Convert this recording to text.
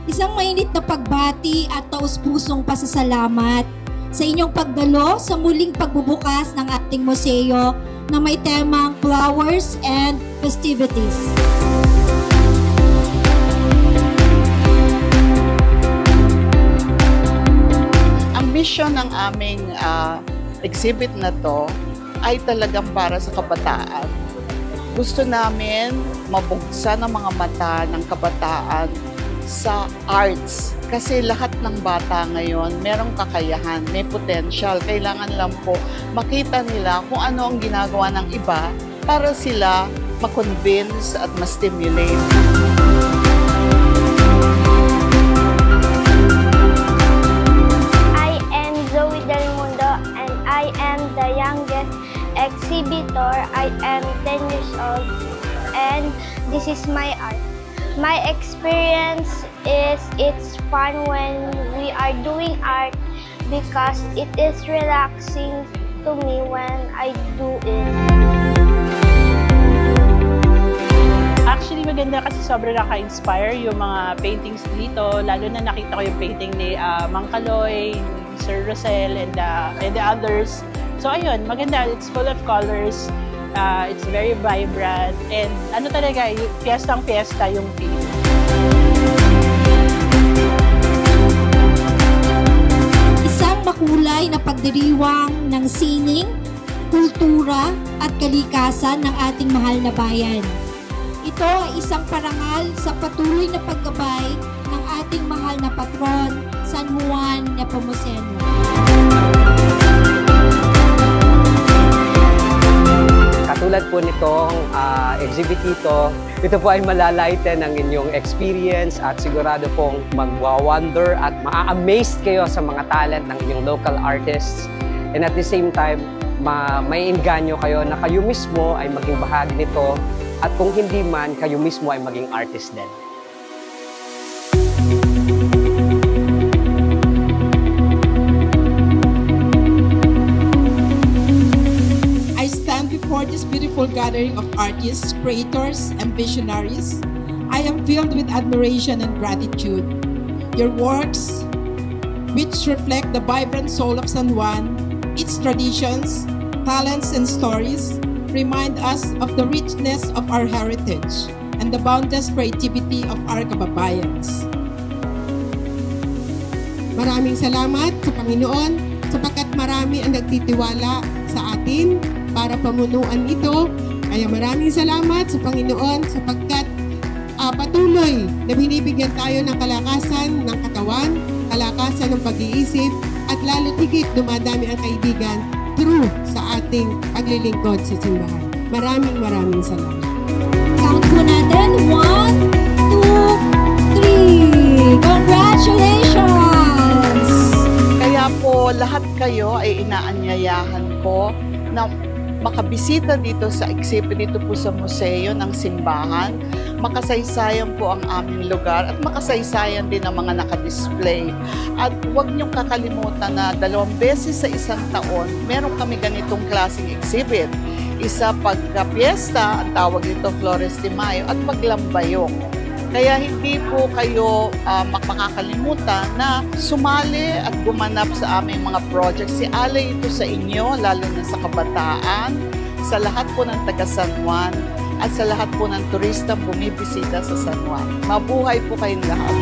Isang mainit na pagbati at taus-pusong pasasalamat sa inyong pagdalo sa muling pagbubukas ng ating museo na may temang Flowers and Festivities. Ang mission ng aming exhibit na to ay talagang para sa kabataan. Gusto namin mabuksan ang mga mata ng kabataan sa arts. Kasi lahat ng bata ngayon, merong kakayahan, may potential. Kailangan lang po makita nila kung ano ang ginagawa ng iba para sila ma-convince at ma-stimulate. I am Zoe Del Mundo and I am the youngest exhibitor. I am 10 years old and this is my art. My experience is it's fun when we are doing art because it is relaxing to me when I do it. Actually, maganda kasi sobrang naka-inspire yung mga paintings dito. Lalo na nakita ko yung painting ni Mang Kaloy, Sir Rosel, and the others. So ayun, maganda. It's full of colors. It's very vibrant. And ano talaga, fiestang-fiesta yung theme. Isang makulay na pagdiriwang ng sining, kultura at kalikasan ng ating mahal na bayan. Ito ay isang parangal sa patuloy na paggabay ng ating mahal na patron, San Juan Nepomuceno. Katulad po nitong exhibit ito po ay malalighten ng inyong experience at sigurado pong magwa-wonder at ma-amaze kayo sa mga talent ng inyong local artists. And at the same time, may inganyo kayo na kayo mismo ay maging bahagi nito at kung hindi man, kayo mismo ay maging artist din. For this beautiful gathering of artists, creators, and visionaries, I am filled with admiration and gratitude. Your works, which reflect the vibrant soul of San Juan, its traditions, talents, and stories, remind us of the richness of our heritage and the boundless creativity of our kababayans. Maraming salamat sa Panginoon sapagkat marami ang nagtitiwala sa atin para pamunuan ito. Kaya maraming salamat sa Panginoon sapagkat patuloy na binibigyan tayo ng kalakasan ng katawan, kalakasan ng pag-iisip, at lalo higit dumadami ang kaibigan through sa ating paglilingkod sa simbahan. Maraming salamat. Count po natin. 1, 2, 3. Congratulations! Kaya po lahat kayo ay inaanyayahan ko na makabisita dito sa exhibit dito po sa museo ng simbahan. Makasaysayan po ang aming lugar at makasaysayan din ang mga nakadisplay. At huwag niyong kakalimutan na 2 beses sa isang taon, meron kami ganitong klaseng exhibit. Isa pagka-piesta, ang tawag dito Flores de Mayo, at paglambayong. Kaya hindi po kayo makakalimutan na sumali at gumanap sa aming mga projects. Alay ito sa inyo, lalo na sa kabataan, sa lahat po ng taga San Juan, at sa lahat po ng turista bumibisita sa San Juan. Mabuhay po kayong lahat.